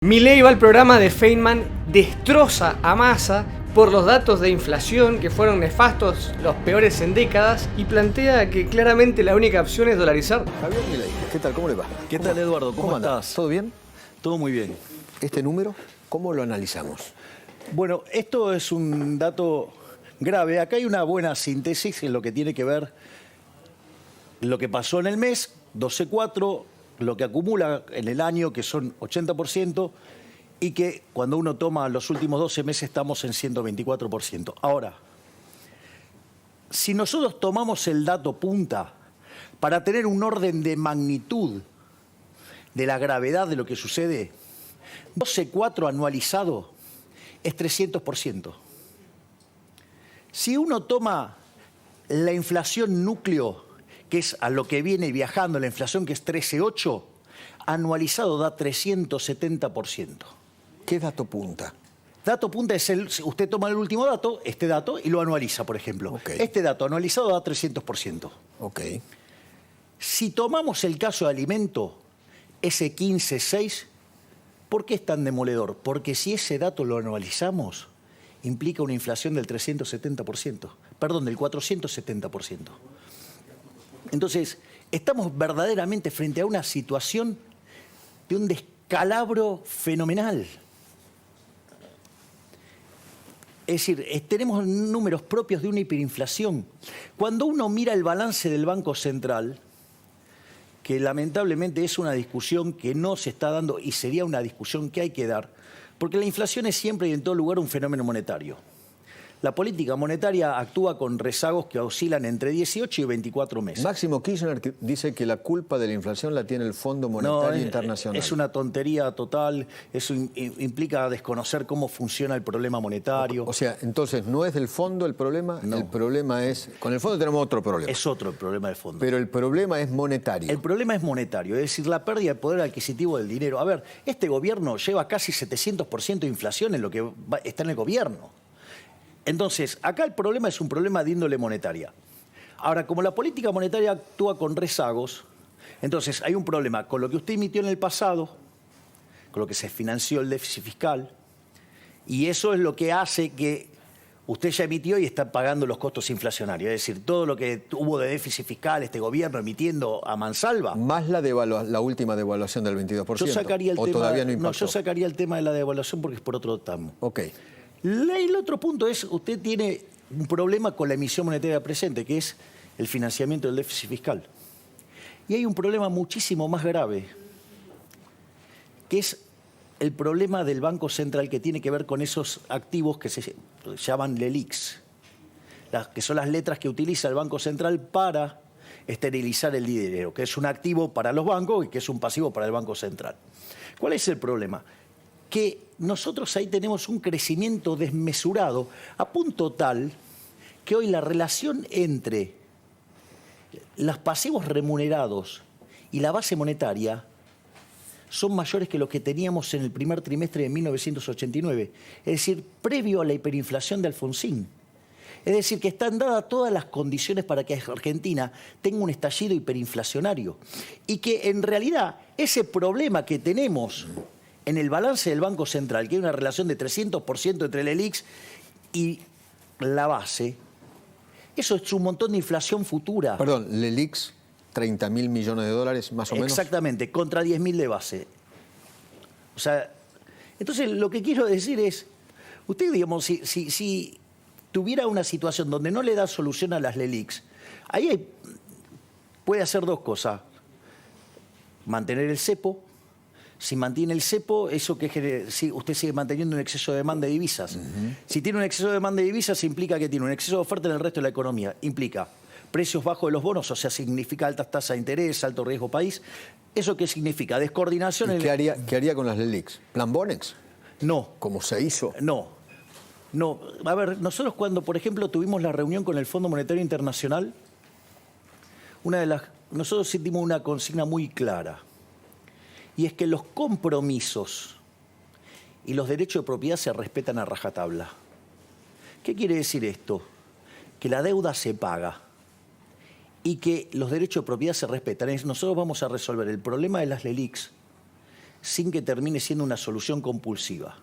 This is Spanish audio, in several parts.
Milei va al programa de Feynman, destroza a Massa por los datos de inflación que fueron nefastos, los peores en décadas, y plantea que claramente la única opción es dolarizar. Javier Milei, ¿qué tal? ¿Cómo le va? ¿Qué tal, Eduardo? ¿Cómo estás? ¿Todo bien? Todo muy bien. ¿Este número, cómo lo analizamos? Bueno, esto es un dato grave. Acá hay una buena síntesis en lo que tiene que ver lo que pasó en el mes, 12,4, lo que acumula en el año, que son 80%, y que cuando uno toma los últimos 12 meses estamos en 124%. Ahora, si nosotros tomamos el dato punta para tener un orden de magnitud de la gravedad de lo que sucede, 12,4 anualizado es 300%. Si uno toma la inflación núcleo, que es a lo que viene viajando la inflación, que es 13,8, anualizado da 370%. ¿Qué dato punta? Dato punta es usted toma el último dato, este dato, y lo anualiza, por ejemplo. Okay. Este dato anualizado da 300%. Ok. Si tomamos el caso de alimento, ese 15,6, ¿por qué es tan demoledor? Porque si ese dato lo anualizamos, implica una inflación del 370%, perdón, del 470%. Entonces, estamos verdaderamente frente a una situación de un descalabro fenomenal. Es decir, tenemos números propios de una hiperinflación. Cuando uno mira el balance del Banco Central, que lamentablemente es una discusión que no se está dando y sería una discusión que hay que dar, porque la inflación es siempre y en todo lugar un fenómeno monetario. La política monetaria actúa con rezagos que oscilan entre 18 y 24 meses. Máximo Kirchner dice que la culpa de la inflación la tiene el Fondo Monetario Internacional. Es una tontería total, eso implica desconocer cómo funciona el problema monetario. O sea, entonces, ¿no es del fondo el problema? No. El problema es... Con el fondo tenemos otro problema. Es otro el problema de fondo. Pero el problema es monetario. El problema es monetario, es decir, la pérdida de poder adquisitivo del dinero. A ver, este gobierno lleva casi 700% de inflación en lo que está en el gobierno. Entonces, acá el problema es un problema de índole monetaria. Ahora, como la política monetaria actúa con rezagos, entonces hay un problema con lo que usted emitió en el pasado, con lo que se financió el déficit fiscal, y eso es lo que hace que usted ya emitió y está pagando los costos inflacionarios. Es decir, todo lo que hubo de déficit fiscal este gobierno emitiendo a mansalva. Más la última devaluación del 22%. Yo sacaría Todavía no impactó. yo sacaría el tema de la devaluación porque es por otro tramo. Ok. El otro punto es, usted tiene un problema con la emisión monetaria presente, que es el financiamiento del déficit fiscal. Y hay un problema muchísimo más grave, que es el problema del Banco Central, que tiene que ver con esos activos que se llaman LELIQs, que son las letras que utiliza el Banco Central para esterilizar el dinero, que es un activo para los bancos y que es un pasivo para el Banco Central. ¿Cuál es el problema? Que nosotros ahí tenemos un crecimiento desmesurado a punto tal que hoy la relación entre los pasivos remunerados y la base monetaria son mayores que los que teníamos en el primer trimestre de 1989, es decir, previo a la hiperinflación de Alfonsín. Es decir, que están dadas todas las condiciones para que Argentina tenga un estallido hiperinflacionario y que en realidad ese problema que tenemos en el balance del Banco Central, que hay una relación de 300% entre el LELIQs y la base, eso es un montón de inflación futura. Perdón, LELIQs, 30.000 millones de dólares, más o menos. Exactamente, contra 10.000 de base. O sea, entonces lo que quiero decir es, usted, digamos, si tuviera una situación donde no le da solución a las LELIQs, ahí puede hacer dos cosas. Mantener el cepo. Si mantiene el cepo, eso que si usted sigue manteniendo un exceso de demanda de divisas. Si tiene un exceso de demanda de divisas, implica que tiene un exceso de oferta en el resto de la economía. Implica precios bajos de los bonos, o sea, significa altas tasas de interés, alto riesgo país. ¿Eso qué significa? Descoordinación. ¿Y qué haría con las LELIQs? ¿Plan Bonex? No. ¿Cómo se hizo? No. A ver, nosotros cuando, por ejemplo, tuvimos la reunión con el Fondo Monetario Internacional, nosotros sentimos una consigna muy clara. Y es que los compromisos y los derechos de propiedad se respetan a rajatabla. ¿Qué quiere decir esto? Que la deuda se paga y que los derechos de propiedad se respetan. Nosotros vamos a resolver el problema de las LELIQs sin que termine siendo una solución compulsiva.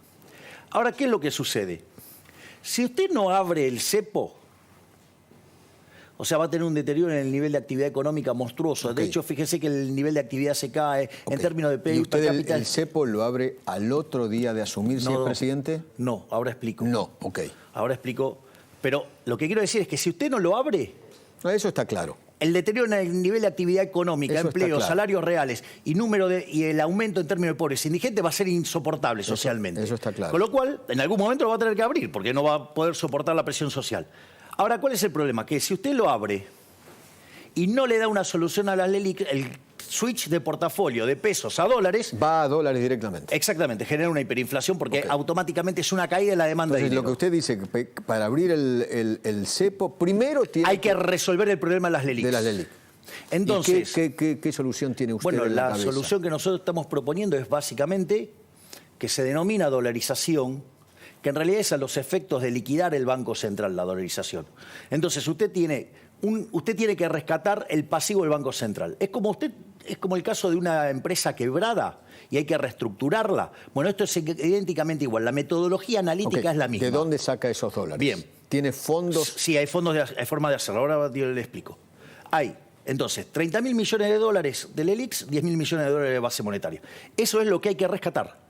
Ahora, ¿qué es lo que sucede? Si usted no abre el cepo, o sea, va a tener un deterioro en el nivel de actividad económica monstruoso. Okay. De hecho, fíjese que el nivel de actividad se cae en términos de PIB. ¿Y usted el cepo lo abre al otro día de asumir si es presidente? No, ahora explico. No, ok. Ahora explico. Pero lo que quiero decir es que si usted no lo abre... Eso está claro. El deterioro en el nivel de actividad económica, empleo, salarios reales y el aumento en términos de pobres e indigentes va a ser insoportable socialmente. Eso está claro. Con lo cual, en algún momento lo va a tener que abrir, porque no va a poder soportar la presión social. Ahora, ¿cuál es el problema? Que si usted lo abre y no le da una solución a la LELIQ, el switch de portafolio de pesos a dólares... Va a dólares directamente. Exactamente, genera una hiperinflación porque automáticamente es una caída de la demanda de dinero. Lo que usted dice, que para abrir el cepo, primero hay que resolver el problema de las LELIQs. De las LELIQ. Entonces, ¿Qué solución tiene usted bueno, en la cabeza? Solución que nosotros estamos proponiendo es básicamente que se denomina dolarización, que en realidad es a los efectos de liquidar el Banco Central, la dolarización. Entonces, usted tiene que rescatar el pasivo del Banco Central. Es como el caso de una empresa quebrada y hay que reestructurarla. Bueno, esto es idénticamente igual. La metodología analítica es la misma. ¿De dónde saca esos dólares? Bien. ¿Tiene fondos? Sí, hay forma de hacerlo. Ahora yo le explico. Hay, entonces, 30.000 millones de dólares del ELIX, 10.000 millones de dólares de base monetaria. Eso es lo que hay que rescatar.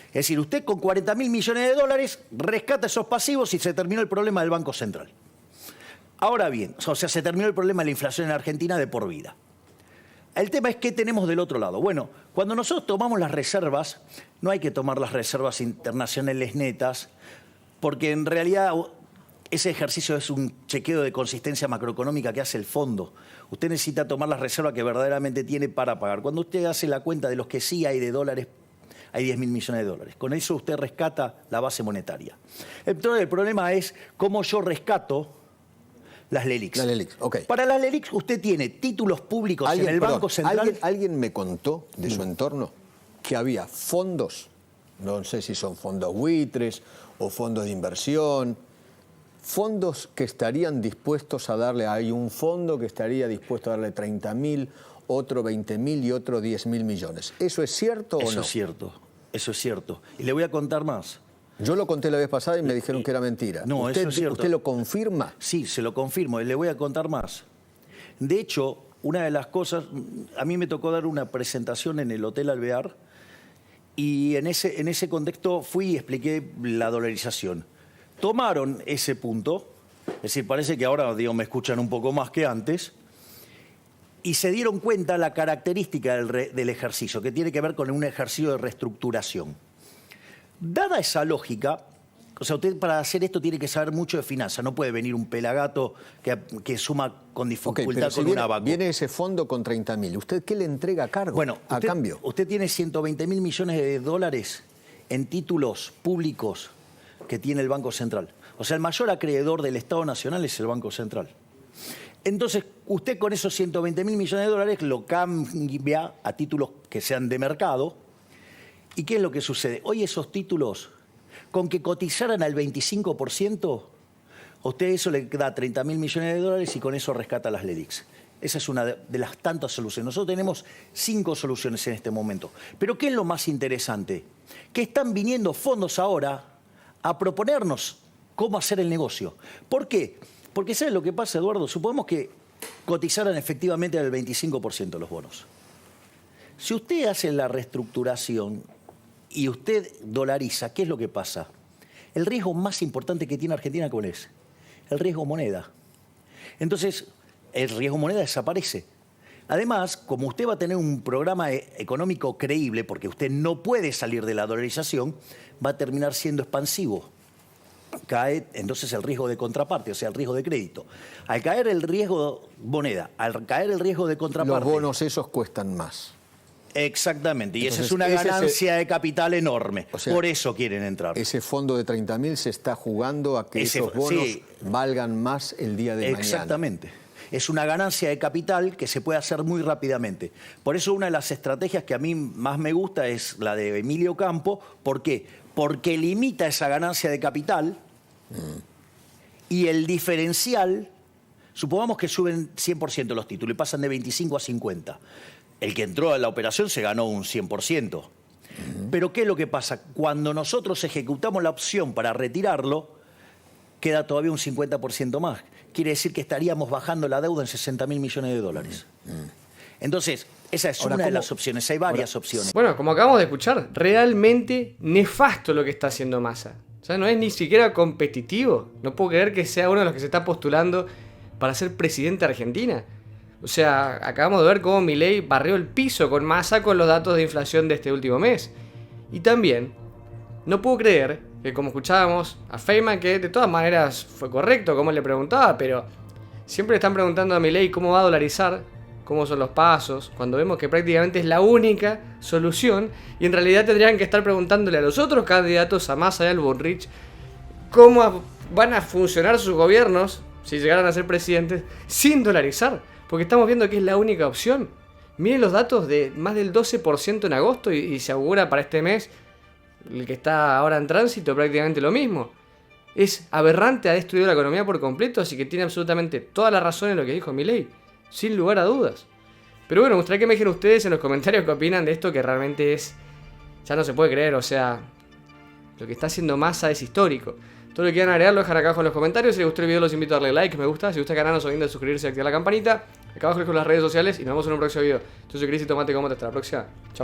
Es decir, usted con 40.000 millones de dólares rescata esos pasivos y se terminó el problema del Banco Central. Ahora bien, o sea, se terminó el problema de la inflación en Argentina de por vida. El tema es qué tenemos del otro lado. Bueno, cuando nosotros tomamos las reservas, no hay que tomar las reservas internacionales netas, porque en realidad ese ejercicio es un chequeo de consistencia macroeconómica que hace el fondo. Usted necesita tomar las reservas que verdaderamente tiene para pagar. Cuando usted hace la cuenta de los que sí hay de dólares, hay 10.000 millones de dólares. Con eso usted rescata la base monetaria. Entonces el problema es cómo yo rescato las LELIQs. Las LELIQs, ok. Para las LELIQs usted tiene títulos públicos en el Banco Central. ¿Alguien me contó de su entorno que había fondos, no sé si son fondos buitres o fondos de inversión, fondos que estarían dispuestos a darle, hay un fondo que estaría dispuesto a darle 30.000, otro 20.000 y otro 10.000 millones? ¿Eso es cierto o no? Eso es cierto, eso es cierto. Y le voy a contar más. Yo lo conté la vez pasada y me dijeron que era mentira. No, eso es cierto. ¿Usted lo confirma? Sí, se lo confirmo y le voy a contar más. De hecho, una de las cosas, a mí me tocó dar una presentación en el Hotel Alvear y en ese contexto fui y expliqué la dolarización. Tomaron ese punto, es decir, parece que ahora me escuchan un poco más que antes, y se dieron cuenta la característica del ejercicio, que tiene que ver con un ejercicio de reestructuración. Dada esa lógica, o sea, usted para hacer esto tiene que saber mucho de finanzas, no puede venir un pelagato que suma con dificultad con un abaco. Viene ese fondo con 30.000, ¿usted qué le entrega a cargo, a cambio? Usted tiene 120.000 millones de dólares en títulos públicos que tiene el Banco Central. O sea, el mayor acreedor del Estado Nacional es el Banco Central. Entonces, usted con esos 120.000 millones de dólares lo cambia a títulos que sean de mercado. ¿Y qué es lo que sucede? Hoy esos títulos, con que cotizaran al 25%, a usted eso le da 30.000 millones de dólares y con eso rescata las LELIQs. Esa es una de las tantas soluciones. Nosotros tenemos 5 soluciones en este momento. Pero ¿qué es lo más interesante? Que están viniendo fondos ahora a proponernos cómo hacer el negocio. ¿Por qué? Porque ¿sabe lo que pasa, Eduardo? Supongamos que cotizaran efectivamente al 25% los bonos. Si usted hace la reestructuración y usted dolariza, ¿qué es lo que pasa? El riesgo más importante que tiene Argentina, ¿cuál es? El riesgo moneda. Entonces, el riesgo moneda desaparece. Además, como usted va a tener un programa económico creíble, porque usted no puede salir de la dolarización, va a terminar siendo expansivo. Cae entonces el riesgo de contraparte, o sea, el riesgo de crédito. Al caer el riesgo moneda, al caer el riesgo de contraparte... Los bonos esos cuestan más. Exactamente, y esa es una ganancia de capital enorme. O sea, por eso quieren entrar. Ese fondo de 30.000 se está jugando a que esos bonos valgan más el día de mañana. Exactamente. Es una ganancia de capital que se puede hacer muy rápidamente. Por eso una de las estrategias que a mí más me gusta es la de Emilio Campo. ¿Por qué? Porque limita esa ganancia de capital y el diferencial, supongamos que suben 100% los títulos y pasan de 25 a 50. El que entró a la operación se ganó un 100%. Pero ¿qué es lo que pasa? Cuando nosotros ejecutamos la opción para retirarlo, queda todavía un 50% más. Quiere decir que estaríamos bajando la deuda en 60.000 millones de dólares. Entonces, esa es una de las opciones. Hay varias opciones. Bueno, como acabamos de escuchar, realmente nefasto lo que está haciendo Massa. O sea, no es ni siquiera competitivo. No puedo creer que sea uno de los que se está postulando para ser presidente de Argentina. O sea, acabamos de ver cómo Milei barrió el piso con Massa con los datos de inflación de este último mes. Y también, no puedo creer que, como escuchábamos a Feynman, que de todas maneras fue correcto como le preguntaba, pero siempre le están preguntando a Milei cómo va a dolarizar, cómo son los pasos, cuando vemos que prácticamente es la única solución, y en realidad tendrían que estar preguntándole a los otros candidatos, a Massa y al Bullrich, cómo van a funcionar sus gobiernos, si llegaran a ser presidentes, sin dolarizar, porque estamos viendo que es la única opción. Miren los datos de más del 12% en agosto y se augura para este mes, el que está ahora en tránsito, prácticamente lo mismo. Es aberrante, ha destruido la economía por completo, así que tiene absolutamente toda la razón en lo que dijo Milei, sin lugar a dudas. Pero bueno, me gustaría que me dijeran ustedes en los comentarios qué opinan de esto, que realmente es... ya no se puede creer, o sea... lo que está haciendo Massa es histórico. Todo lo que quieran agregar lo dejan acá abajo en los comentarios. Si les gustó el video los invito a darle like, me gusta. Si les gusta el canal no se olviden de suscribirse y activar la campanita. Acá abajo les dejo las redes sociales y nos vemos en un próximo video. Yo soy Cris y Tomate, hasta la próxima. Chau.